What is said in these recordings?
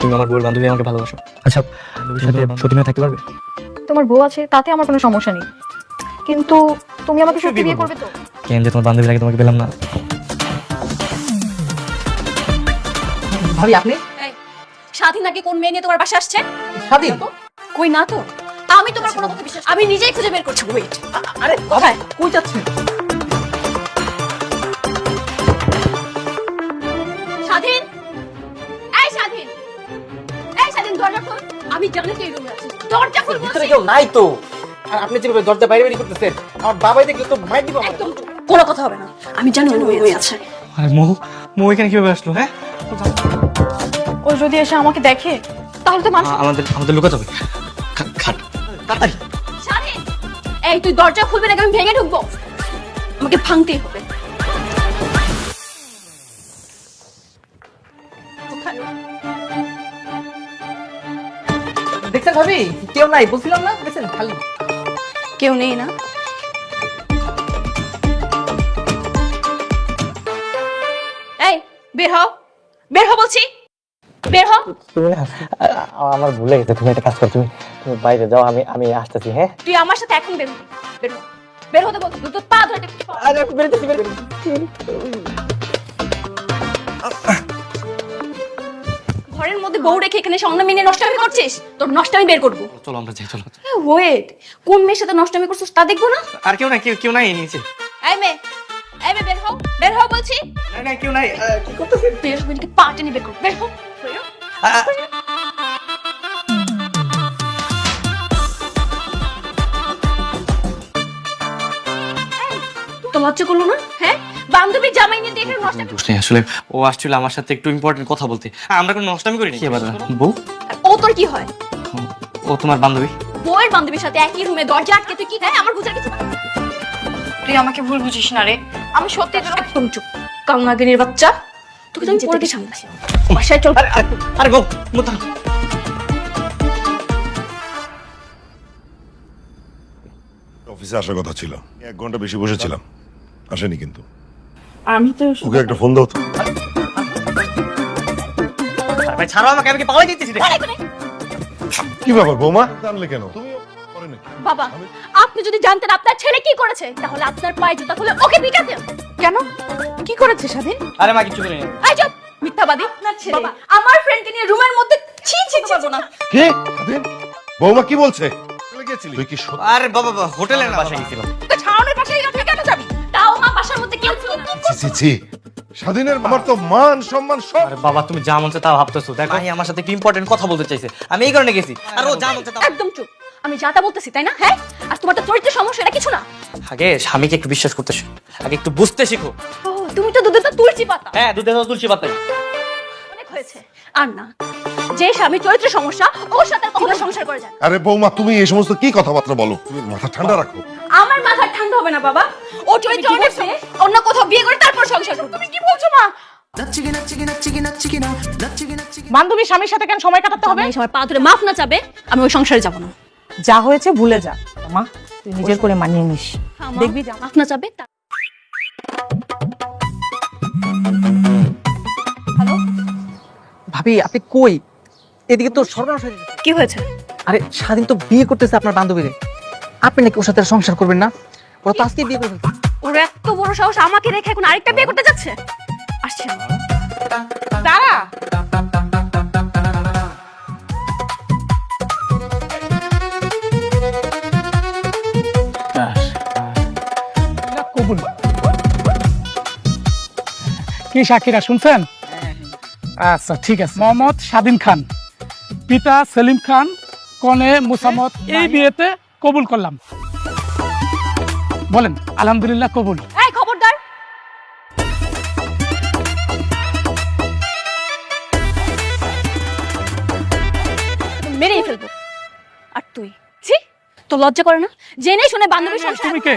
তুমি আমার বউয়ের বান্ধবী, আমাকে ভালোবাসো। আচ্ছা, বান্ধবীর সাথে সত্যি মেয়ে থাকতে পারবে? তোমার বউ আছে তাতে আমার কোনো সমস্যা নেই, কিন্তু তুমি আমাকে সত্যি বিয়ে করবে তো? কেন যে তোমার বান্ধবী লাগে তোমাকে পেলাম না। ভাবি আপনি? স্বাধীন নাকি কোন মেয়ে নিয়ে তোমার বাসা আসছে? স্বাধীন? কই না তো। আমি তোমার কোনো কথা বিশ্বাস, আমি নিজেই খুঁজে বের করছি। ওয়েট। আরে বাবা কই যাচ্ছেন? স্বাধীন, এই স্বাধীন, এই স্বাধীন, দরজা খোল। আমি জানি তুই রুমে আছিস, দরজা খোল। ভিতরে কেউ নাই তো। আর আপনি যেভাবে দরজা বাইরে বাইরে করতেছেন, আমার বাবাই দেখলে তো মাইর দিব আমার। একদম কোনো কথা হবে না, আমি জানি ও রুমে আছে। আরে মৌ এখানে কিভাবে আসলো? হ্যাঁ, ও যদি এসে আমাকে দেখে তাহলে তো মানুষ। আমাদের লুকাতে হবে। তাড়াতাড়ি। স্বাধীন, এই তুই দরজা খুলবি নাকি আমি ভেঙে ঢুকবো? আমাকে ভাঙতেই হবে। দেখছেন ভাবি কেউ নাই, বলছিলাম না? দেখছেন খালি। কেউ নেই না? এই বের হও, বের হও বলছি, বের হও। তুমি না, আমার ভুলে গেছে। তুমি একটা কাজ করো, তুমি বাইরে যাও, আমি আসতেছি। হ্যাঁ, তুই আমার সাথে এখন বের হ, বের হ, বের হতে বলছি। দুটো পা ধরে টেনে পা। আরে বেরোতেছি। ঘরের মধ্যে বউ রেখে এখানে সঙ্গে মিনে নষ্টামি করছিস? তোর নষ্টামি বের করবো। চলো আমরা যাই, চলো। ওয়েট, কোন মেয়ের সাথে নষ্টামি করছিস তা দেখবো না? আর কেউ নাই, কেউ নাই নিচে। এই মেয়ে, এই মেয়ে বের হও, বের হও বলছি। না কেউ নাই। কি করতেছেন? বের হবি নাকি পা টেনে বের কর, বের হও, বের হও। তো লজ্জা করলো না? হ্যাঁ, বান্ধবী জামাই নিয়ে দেখে নষ্ট। দোষ নেই আসলে, ও আসছিল আমার সাথে একটু ইম্পর্টেন্ট কথা বলতে। আমরা কোনো নষ্টামি করিনি। কি ব্যাপার? বউ? ও তোর কি হয়? ও তোমার বান্ধবী? বউয়ের বান্ধবীর সাথে একই রুমে দরজা আটকে তুই কি? হ্যাঁ, আমার বুঝার কিছু না। তুই আমাকে ভুল বুঝিস না রে, আমি সত্যি তোর। একদম চুপ, কালনাগিনীর বাচ্চা। তোকে তো আমি পরে দিয়ে সামলাছি। বাসায় চল। আরে বউ, মুতা। অফিসে আসার কথা ছিল, 1 ঘন্টা বেশি বসেছিলাম, আসেনি কিন্তু। আমি তো ওকে একটা ফোন দাও তো। আরে ভাই ছাড়ো আমাকে, আমি কি পাওয়াই দিতেছি রে? কি ব্যাপার বৌমা, জানলে কেন? তুমি করে নাকি? বাবা, আপনি যদি জানতেন আপনার ছেলে কি করেছে তাহলে আপনার পায়ে জুতা খুলে ওকে পিটাতেন। কেন? কি করেছে স্বাধীন? আরে মা কিছু করিনি। এই চুপ, মিথ্যাবাদী। আপনার ছেলে বাবা আমার ফ্রেন্ডকে নিয়ে রুমের মধ্যে ছি ছি পারবো না। কি? স্বাধীন? বৌমা কি বলছে? চলে গেছিলি? তুই কি সত্যি? আরে বাবা, হোটেলে না, বাসায় গেছিলাম। তো ছাউনের পাশে তুই কেন যাবি? তাও মা বাসার মধ্যে কেউ ছিল না। ছি ছি ছি, স্বাধীনের আমার তো মান সম্মান সব। আরে বাবা, তুমি যা মন চায় তা ভাবতেছো। দেখো আমি আমার সাথে একটু ইম্পর্টেন্ট কথা বলতে চাইছে, আমি এই কারণে গেছি। আর ও যা মন চায় তা। একদম চুপ, আমি যাটা বলতেছি তাই না? হ্যাঁ, আর তোমার তো চরিত্রের সমস্যা, এটা কিছু না। আগে স্বামীকে একটু বিশ্বাস করতে শিখো, আগে একটু বুঝতে শিখো। ও তুমি তো দুধে তো তুলসী পাতা। হ্যাঁ, দুধে তো তুলসী পাতাই। অনেক হয়েছে আর না। যে স্বামী চরিত্রের সমস্যা ওর সাথে কখনো সংসার করে যায় না। আরে বৌমা তুমি এই সমস্ত কি কথাবার্তা বলো? তুমি মাথা ঠান্ডা রাখো। আমার মাথা ঠান্ডা হবে না বাবা। ও চরিত্র অনেক সমস্যা, অন্য কোথাও বিয়ে করে তারপর সংসার করবে। তুমি কি বলছো মা? বান্ধবী স্বামীর সাথে কেন সময় কাটাতে হবে? এই সময় পা ধরে মাফ না চাবে আমি ওই সংসারে যাব না। যা হয়েছে ভুলে যা মা, তুই নিজের করে মানিয়ে নিস। দেখবি যা মাফ না চাবে। ভাবি আপনি কই? এদিকে তো সর্বনাশ হয়ে গেছে। কি হয়েছে? আরে স্বাধীন তো বিয়ে করতেছে আপনার বান্ধবীরে। আপনি নাকি ওর সাথে আর সংসার করবেন না? ওরা তো আজকে বিয়ে করে ফেলছে। ওর এত বড় সাহস আমাকে রেখে এখন আরেকটা বিয়ে করতে যাচ্ছে। আসছে আমি। দাঁড়া, কবুল। কি সাক্ষীরা শুনছেন? আচ্ছা ঠিক আছে। মোহাম্মদ স্বাধীন খান, পিতা সেলিম খান, কনে মুসাম্মদ, এই বিয়েতে কবুল করলাম। বলেন আলহামদুলিল্লাহ কবুল। এই খবরদার, মেরেই ফেলবো। আর তুই ছি, তো লজ্জা করে না? জেনে শুনে বান্ধবীর সংসার। তুমি কে?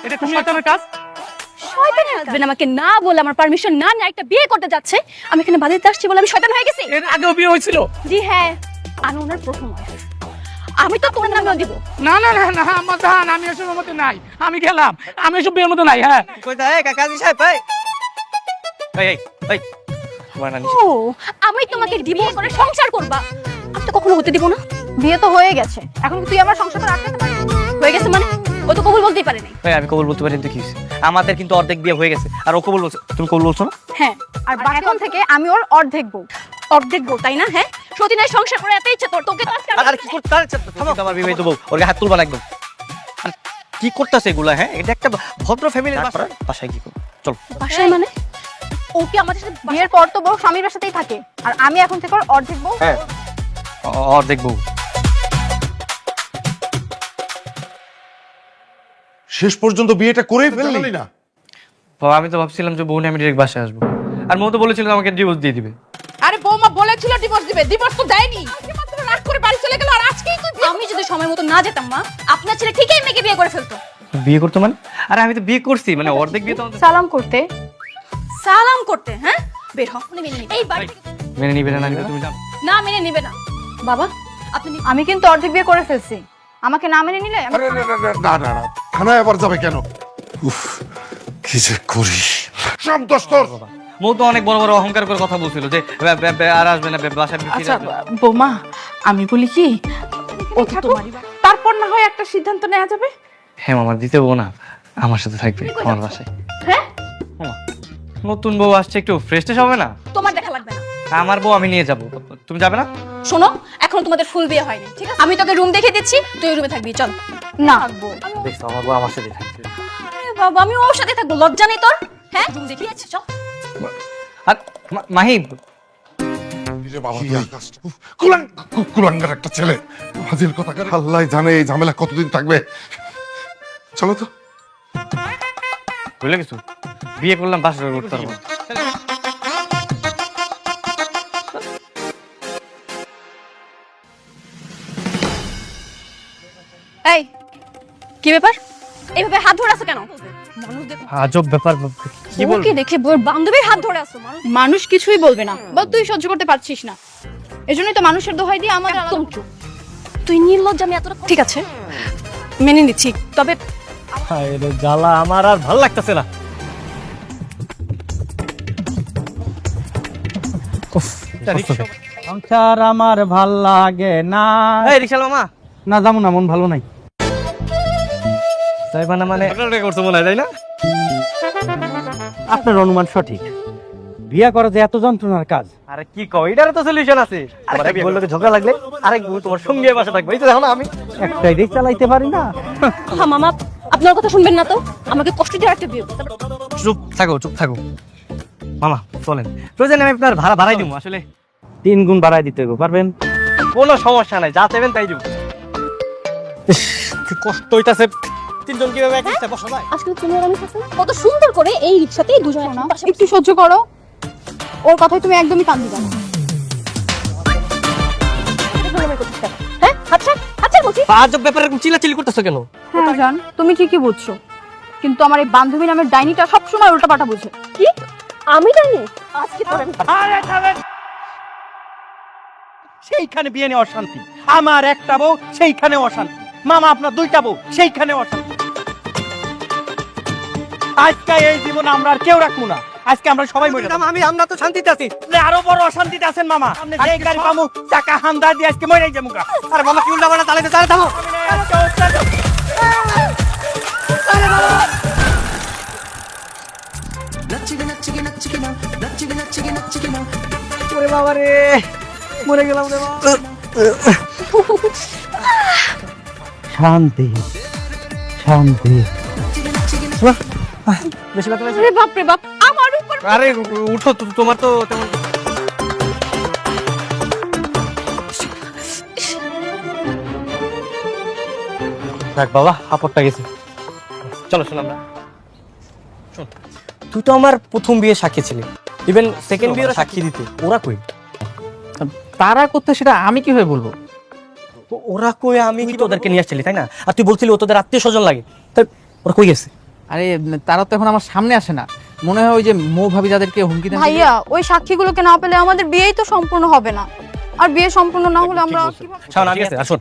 এটা কোন শয়তানের কাজ? শয়তানের হাজবেন্ড আমাকে না বলে আমার পারমিশন না নিয়ে একটা বিয়ে করতে যাচ্ছে। আমি এখানে বাড়িতে আসছি বলে আমি শয়তান হয়ে গেছি? এর আগেও বিয়ে হয়েছিল? জি হ্যাঁ, আমি ওনার প্রথম wife। আমি তো তোর নামেও দিব। না না না না, আমার জান, আমি এসবের মধ্যে নাই। আমি গেলাম, আমি এসব বিয়ের মধ্যে নাই। হ্যাঁ কই যায় কাজী সাহেব? এই এই এই তোমার নানি ও আমি তোমাকে ডিভোর্স করে সংসার করবা, আমি তো কখনো হতে দিব না। বিয়ে তো হয়ে গেছে, এখন কি তুই আমার সংসারটা রাখতে পারবি? হয়ে গেছে মানে ও তো কবুল বলতেই পারে নাই। ভাই আমি কবুল বলতে পারি, কিন্তু কি হয়েছে? আমাদের কিন্তু অর্ধেক বিয়ে হয়ে গেছে, আর ও কবুল বলছে। তুমি কবুল বলছো না? হ্যাঁ, আর এখন থেকে আমি ওর অর্ধেক বউ। অর্ধেক বউ তাই না? হ্যাঁ, সতীনের সংসার করে এত ইচ্ছে তোর, তোকে তো আজকে আর কি করতে থামো, আমার বিবাহিত বউ, ওর গায়ে হাত তুলবা না একদম। আর কি করতেছে এগুলা? হ্যাঁ, এটা একটা ভদ্র ফ্যামিলির বাসায় কি করবো? চলো। বাসায় মানে ও কি আমাদের সাথে বিয়ের পর তো বউ স্বামীর বাসাতেই থাকে, আর আমি এখন থেকে ওর অর্ধেক বউ। হ্যাঁ, অর্ধেক বউ। শেষ পর্যন্ত বিয়েটা করেই ফেললি না? বাবা, আমি তো ভাবছিলাম যে বউ নিয়ে আমি ডিরেক্ট বাসায় আসবো, আর মৌ তো বলেছিল আমাকে ডিভোর্স দিয়ে দিবে। আরে বৌমা বলেছিল ডিভোর্স দিবে, ডিভোর্স তো দেয়নি। মাত্র রাগ করে বাড়ি চলে গেল, আর আজকেই তুই আমি যদি সময় মতো না যেতাম মা, আপনার ছেলে ঠিকই মেয়েকে বিয়ে করে ফেলতো। বিয়ে করতো মানে? আরে আমি তো বিয়ে করছি, মানে অর্ধেক বিয়ে তো আমাদের। সালাম করতে। সালাম করতে? হ্যাঁ, বের হ, মেনে নিবে এই বাড়ি থেকে। মেনে নিবে না? নিবে তুমি জানো। না, মেনে নিবে না। বাবা আপনি আমি কিন্তু অর্ধেক বিয়ে করে ফেলছি, আমাকে না মেনে নিলে আমি- আরে না না না, থানায় আবার যাবে কেন? উফ, কি যে করি। সব দোষ তোর। মৌ তো অনেক বড় বড় অহংকার করে কথা বলছিল যে আর আসবে না, বাসায় ফিরে আচ্ছা আসবে। বৌমা, আমি বলি কি ও তো তোমারই বাড়ি। তারপর না হয় একটা সিদ্ধান্ত নেওয়া যাবে। হ্যাঁ মামা, দিতে বউ না, আমার সাথে থাকবে আমার বাসায়। হ্যাঁ, মামা, নতুন বউ আসছে, একটু ফ্রেশ ট্রেশ হবে না? তোমার দেখা লাগবে না। আমার বউ আমি নিয়ে যাব, তুমি যাবে না? শোনো, এখনো তোমাদের ফুল বিয়ে হয়নি, ঠিক আছে? আমি তোকে রুম দেখে দিচ্ছি, তুই রুমে থাকবি, চল। না দেখছো, আমার বউ আমার সাথে থাকবে। আরে বাবা, আমি ওর সাথে থাকবো, লজ্জা নেই তোর? হ্যাঁ, রুম দেখিয়ে আছে, চল। আর মাহিব, কুলাঙ্গার একটা ছেলে, ফাজিল কথাকার। আল্লাহ জানে এই ঝামেলা কতদিন থাকবে। চলো তো। বুঝলে কিছু বিয়ে করলাম, বাসায় করতে পারবো না। এই কি ব্যাপার? এইভাবে হাত ধরে আছো কেন? মানুষ দেখো, আজব ব্যাপার। কি বল? ওকে দেখে বউর বান্ধবীর হাত ধরে আছো। মানুষ কিছুই বলবে না, বল তুই সহ্য করতে পারছিস না, এজন্যই তো মানুষের দোহাই দিয়ে আমাদের একদম চুপ। তুই নির্লজ্জ, আমি এতটা ঠিক আছে মেনে নিচ্ছি, তবে আরে জ্বালা, আমার আর ভালো লাগতেছে না। সংসার আমার ভাল লাগে না। এই রিকশাল মামা, না যাবো না, মন ভালো নাই। যাইবা না মানে? করছো মনে হয়, তাই না? আপনার অনুমান সঠিক, বিয়ে করা যে এত যন্ত্রণার কাজ। আরে কি কও, এটারও তো সলিউশন আছে। তোমার এক বললোকে ঝগড়া লাগলে আরেক বউ তোমার সঙ্গে বাসা থাকবে, এই তো দেখো না আমি একটাই রিক্স চালাইতে পারি না। হ্যাঁ মামা, আপনার কথা শুনবেন না তো, আমাকে কষ্ট দিয়ে রাখতে দিও। চুপ থাকো, চুপ থাকো মামা, চলেন। প্রয়োজনে আমি আপনার ভাড়া বাড়াই দিব, আসলে 3 গুণ বাড়াই দিতে হবে, পারবেন? কোনো সমস্যা নাই, যা চাইবেন তাই দিব। কষ্ট হইতাছে, তিনজন কিভাবে এক রিকশায় বসা যায়? আজকে তুমি আর আমি থাকতে কত সুন্দর করে এই রিকশাতেই দুজনে না, একটু সহ্য করো, ওর কথায় তুমি একদমই কান দিবা না। হ্যাঁ, আচ্ছা আচ্ছা বলছি। আজব ব্যাপারে এরকম চিল্লাচিল্লি করতেছো কেন? হ্যাঁ জান, তুমি ঠিকই বুঝছো, কিন্তু আমার এই বান্ধবী নামের ডাইনিটা সবসময় উল্টাপাল্টা বুঝে। কি? আমি জানি আজকে তোর আমি সেইখানে বিয়ে নিয়ে অশান্তি, আমার একটা বউ সেইখানে অশান্তি, মামা আপনার 2টা বউ সেইখানে অশান্তি। আজকে এই জীবন আমরা আর কেউ রাখবো না, আজকে আমরা সবাই মরে যাবো। আমরা তো শান্তিতে আছি, আপনি আরো বড় অশান্তিতে আছেন মামা। আপনি যেই গাড়ি পামু চাকা হামদা দিয়ে আজকে মরে যাবো। আরে মামা কি উল্টা পাল্টা চালাইতে চালাতে থামো। ওরে বাবা রে, মরে গেলাম রে বাবা। শান্তি শান্তি। বেশি কথা রে বাপ রে বাপ, আমার উপর আরে উঠো, তোমার তো তেমন। দেখ বাবা, আপদটা গেছে। চলো শোন, আমরা শোন, তুই তো আমার প্রথম বিয়ে সাক্ষী ছিলি, ইভেন সেকেন্ড বিয়ের সাক্ষী দিতে। ওরা কই? তারা করতে সেটা আমি কিভাবে বলবো? তো ওরা কই? আমি কি তোদেরকে নিয়ে আসছিলি, তাই না? আর তুই বলছিলি ও তোদের আত্মীয় স্বজন লাগে, তাই ওরা কই গেছে? আরে তারা তো এখন আমার সামনে আসে না, মনে হয় ওই যে মৌ ভাবি যাদেরকে হুমকি দেন। ভাইয়া, ওই সাক্ষীগুলোকে না পেলে আমাদের বিয়েই তো সম্পূর্ণ হবে না, আর বিয়ে সম্পূর্ণ না হলে আমরা কিভাবে- শোন, আমি আছে, শোন,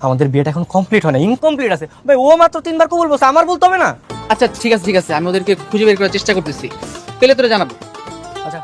আমাদের বিয়েটা এখন কমপ্লিট হয় না, ইনকমপ্লিট আছে। ভাই ও মাত্র 3বার কবুল বলছে, আমার বলতে হবে না? আচ্ছা ঠিক আছে, আমি ওদেরকে খুঁজে বের করার চেষ্টা করতেছি, পেলে তোরা জানাবো। আচ্ছা